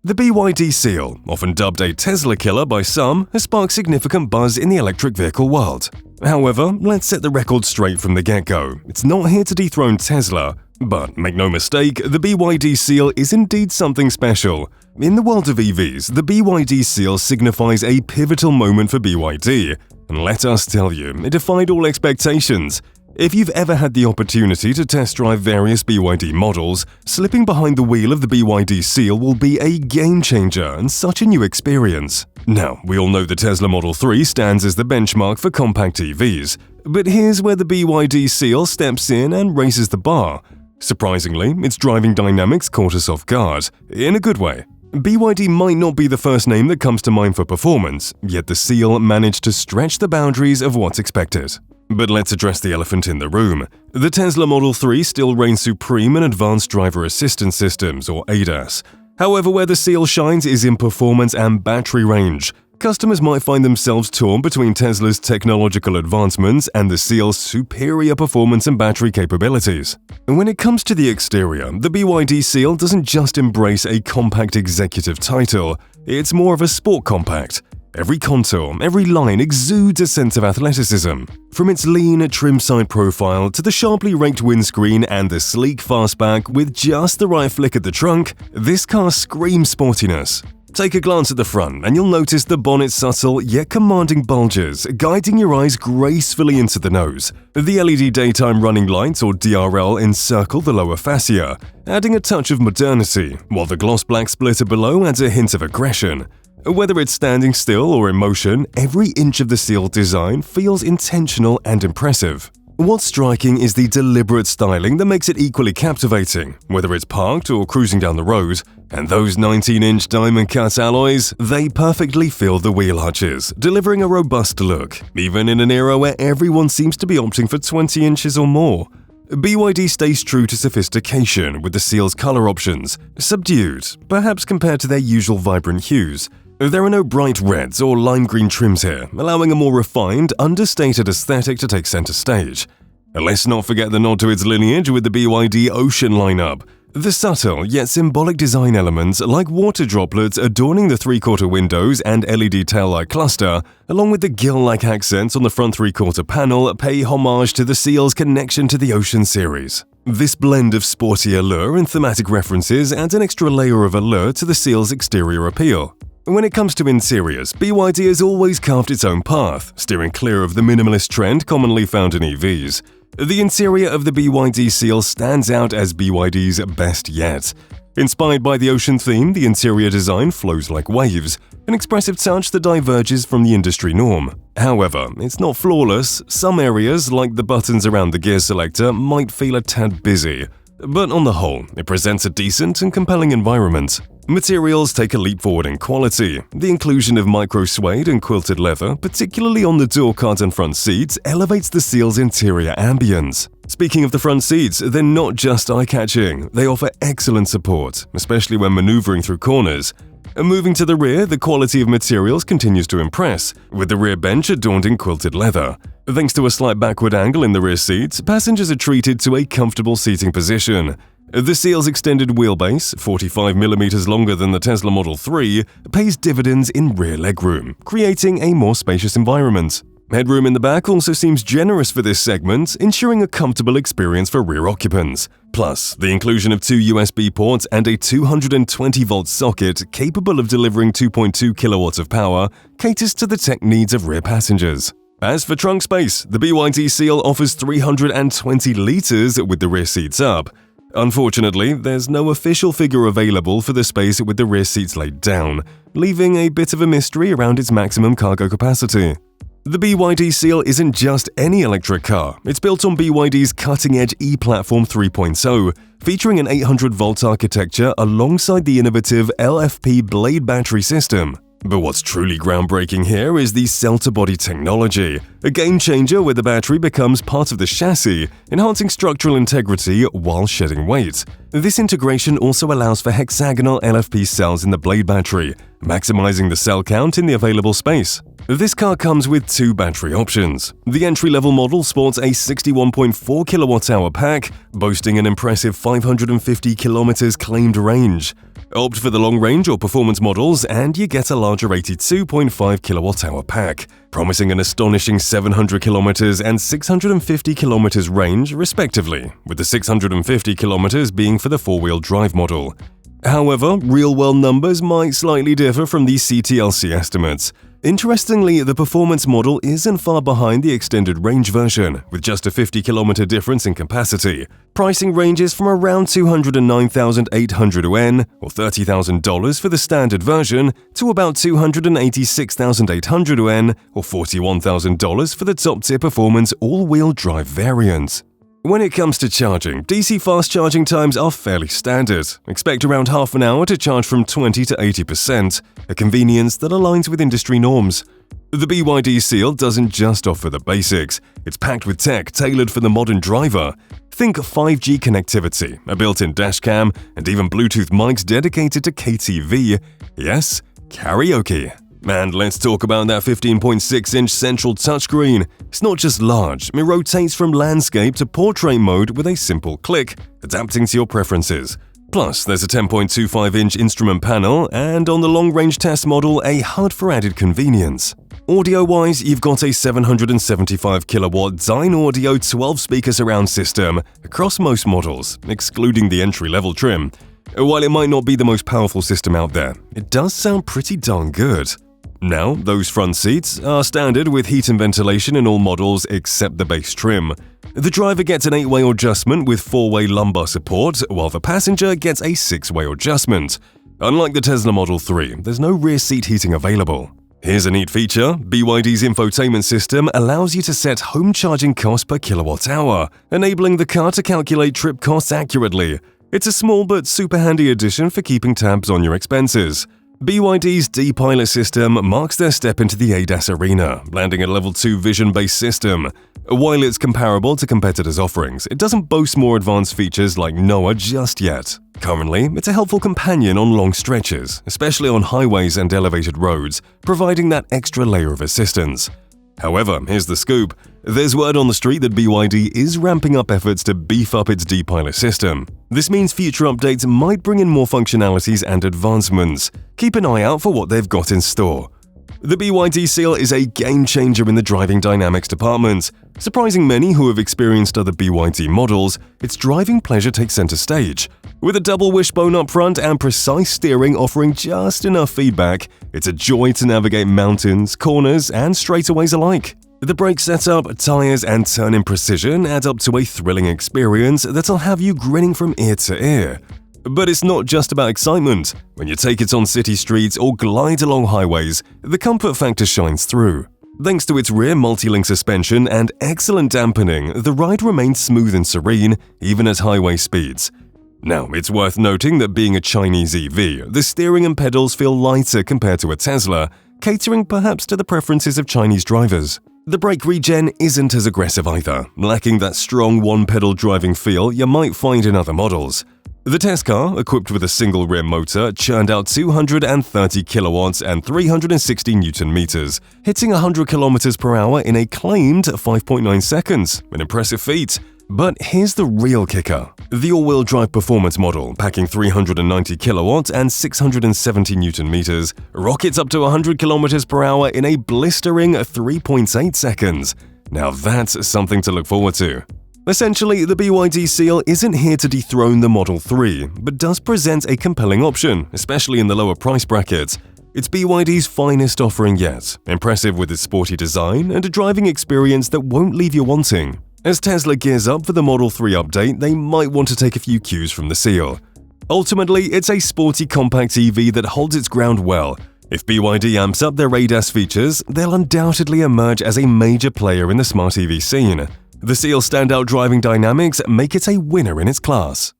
The BYD Seal, often dubbed a Tesla killer by some, has sparked significant buzz in the electric vehicle world. However, let's set the record straight from the get-go. It's not here to dethrone Tesla. But make no mistake, the BYD Seal is indeed something special. In the world of EVs, the BYD Seal signifies a pivotal moment for BYD. And let us tell you, it defied all expectations. If you've ever had the opportunity to test drive various BYD models, slipping behind the wheel of the BYD Seal will be a game-changer and such a new experience. Now, we all know the Tesla Model 3 stands as the benchmark for compact EVs, but here's where the BYD Seal steps in and raises the bar. Surprisingly, its driving dynamics caught us off guard, in a good way. BYD might not be the first name that comes to mind for performance, yet the Seal managed to stretch the boundaries of what's expected. But let's address the elephant in the room. The Tesla Model 3 still reigns supreme in advanced driver assistance systems, or ADAS. However, where the Seal shines is in performance and battery range. Customers might find themselves torn between Tesla's technological advancements and the Seal's superior performance and battery capabilities. And when it comes to the exterior, the BYD Seal doesn't just embrace a compact executive title, it's more of a sport compact. Every contour, every line exudes a sense of athleticism. From its lean, trim-side profile to the sharply raked windscreen and the sleek fastback with just the right flick at the trunk, this car screams sportiness. Take a glance at the front and you'll notice the bonnet's subtle yet commanding bulges, guiding your eyes gracefully into the nose. The LED daytime running lights, or DRL, encircle the lower fascia, adding a touch of modernity, while the gloss black splitter below adds a hint of aggression. Whether it's standing still or in motion, every inch of the Seal design feels intentional and impressive. What's striking is the deliberate styling that makes it equally captivating, whether it's parked or cruising down the road. And those 19-inch diamond-cut alloys, they perfectly fill the wheel hutches, delivering a robust look, even in an era where everyone seems to be opting for 20 inches or more. BYD stays true to sophistication with the Seal's color options, subdued, perhaps compared to their usual vibrant hues. There are no bright reds or lime green trims here, allowing a more refined, understated aesthetic to take center stage. And let's not forget the nod to its lineage with the BYD Ocean lineup. The subtle yet symbolic design elements like water droplets adorning the three-quarter windows and LED taillight cluster, along with the gill-like accents on the front three-quarter panel, pay homage to the Seal's connection to the Ocean series. This blend of sporty allure and thematic references adds an extra layer of allure to the Seal's exterior appeal. When it comes to interiors, BYD has always carved its own path, steering clear of the minimalist trend commonly found in EVs. The interior of the BYD Seal stands out as BYD's best yet. Inspired by the ocean theme, the interior design flows like waves, an expressive touch that diverges from the industry norm. However, it's not flawless. Some areas, like the buttons around the gear selector, might feel a tad busy. But on the whole, it presents a decent and compelling environment. Materials take a leap forward in quality. The inclusion of micro-suede and quilted leather, particularly on the door cards and front seats, elevates the Seal's interior ambience. Speaking of the front seats, they're not just eye-catching, they offer excellent support, especially when maneuvering through corners. Moving to the rear, the quality of materials continues to impress, with the rear bench adorned in quilted leather. Thanks to a slight backward angle in the rear seats, passengers are treated to a comfortable seating position. The Seal's extended wheelbase, 45mm longer than the Tesla Model 3, pays dividends in rear legroom, creating a more spacious environment. Headroom in the back also seems generous for this segment, ensuring a comfortable experience for rear occupants. Plus, the inclusion of 2 USB ports and a 220-volt socket capable of delivering 2.2 kilowatts of power caters to the tech needs of rear passengers. As for trunk space, the BYD Seal offers 320 liters with the rear seats up. Unfortunately, there's no official figure available for the space with the rear seats laid down, leaving a bit of a mystery around its maximum cargo capacity. The BYD Seal isn't just any electric car, it's built on BYD's cutting-edge e-Platform 3.0, featuring an 800-volt architecture alongside the innovative LFP Blade battery system. But what's truly groundbreaking here is the cell-to-body technology, a game-changer where the battery becomes part of the chassis, enhancing structural integrity while shedding weight. This integration also allows for hexagonal LFP cells in the blade battery, maximizing the cell count in the available space. This car comes with two battery options. The entry-level model sports a 61.4 kWh pack, boasting an impressive 550 km claimed range. Opt for the long-range or performance models and you get a larger 82.5 kWh pack, promising an astonishing 700 km and 650 km range respectively, with the 650 km being for the four-wheel drive model. However, real-world numbers might slightly differ from these CTLC estimates. Interestingly, the performance model isn't far behind the extended range version, with just a 50 km difference in capacity. Pricing ranges from around 209,800 yuan, or $30,000 for the standard version, to about 286,800 yuan, or $41,000 for the top-tier performance all-wheel drive variant. When it comes to charging, DC fast charging times are fairly standard. Expect around half an hour to charge from 20 to 80%, a convenience that aligns with industry norms. The BYD Seal doesn't just offer the basics, it's packed with tech tailored for the modern driver. Think 5G connectivity, a built-in dashcam, and even Bluetooth mics dedicated to KTV. Yes, karaoke. And let's talk about that 15.6-inch central touchscreen. It's not just large, it rotates from landscape to portrait mode with a simple click, adapting to your preferences. Plus, there's a 10.25-inch instrument panel, and on the long-range test model, a HUD for added convenience. Audio-wise, you've got a 775 kW Dynaudio 12-speaker surround system across most models, excluding the entry-level trim. While it might not be the most powerful system out there, it does sound pretty darn good. Now, those front seats are standard with heat and ventilation in all models except the base trim. The driver gets an 8-way adjustment with 4-way lumbar support, while the passenger gets a 6-way adjustment. Unlike the Tesla Model 3, there's no rear seat heating available. Here's a neat feature: BYD's infotainment system allows you to set home charging cost per kilowatt-hour, enabling the car to calculate trip costs accurately. It's a small but super handy addition for keeping tabs on your expenses. BYD's D-Pilot system marks their step into the ADAS arena, landing a Level 2 vision-based system. While it's comparable to competitors' offerings, it doesn't boast more advanced features like NOAA just yet. Currently, it's a helpful companion on long stretches, especially on highways and elevated roads, providing that extra layer of assistance. However, here's the scoop. There's word on the street that BYD is ramping up efforts to beef up its D-Pilot system. This means future updates might bring in more functionalities and advancements. Keep an eye out for what they've got in store. The BYD Seal is a game-changer in the driving dynamics department. Surprising many who have experienced other BYD models, its driving pleasure takes center stage. With a double wishbone up front and precise steering offering just enough feedback, it's a joy to navigate mountains, corners, and straightaways alike. The brake setup, tires, and turn-in precision add up to a thrilling experience that'll have you grinning from ear to ear. But it's not just about excitement. When you take it on city streets or glide along highways, the comfort factor shines through. Thanks to its rear multi-link suspension and excellent dampening, the ride remains smooth and serene, even at highway speeds. Now, it's worth noting that being a Chinese EV, the steering and pedals feel lighter compared to a Tesla, catering perhaps to the preferences of Chinese drivers. The brake regen isn't as aggressive either, lacking that strong one-pedal driving feel you might find in other models. The test car, equipped with a single rear motor, churned out 230 kilowatts and 360 newton meters, hitting 100 kilometers per hour in a claimed 5.9 seconds, an impressive feat. But here's the real kicker. The all-wheel drive performance model, packing 390 kilowatts and 670 newton meters, rockets up to 100 kilometers per hour in a blistering 3.8 seconds. Now that's something to look forward to. Essentially, the BYD Seal isn't here to dethrone the Model 3, but does present a compelling option, especially in the lower price brackets. It's BYD's finest offering yet, impressive with its sporty design and a driving experience that won't leave you wanting. As Tesla gears up for the Model 3 update, they might want to take a few cues from the Seal. Ultimately, it's a sporty compact EV that holds its ground well. If BYD amps up their ADAS features, they'll undoubtedly emerge as a major player in the smart EV scene. The Seal's standout driving dynamics make it a winner in its class.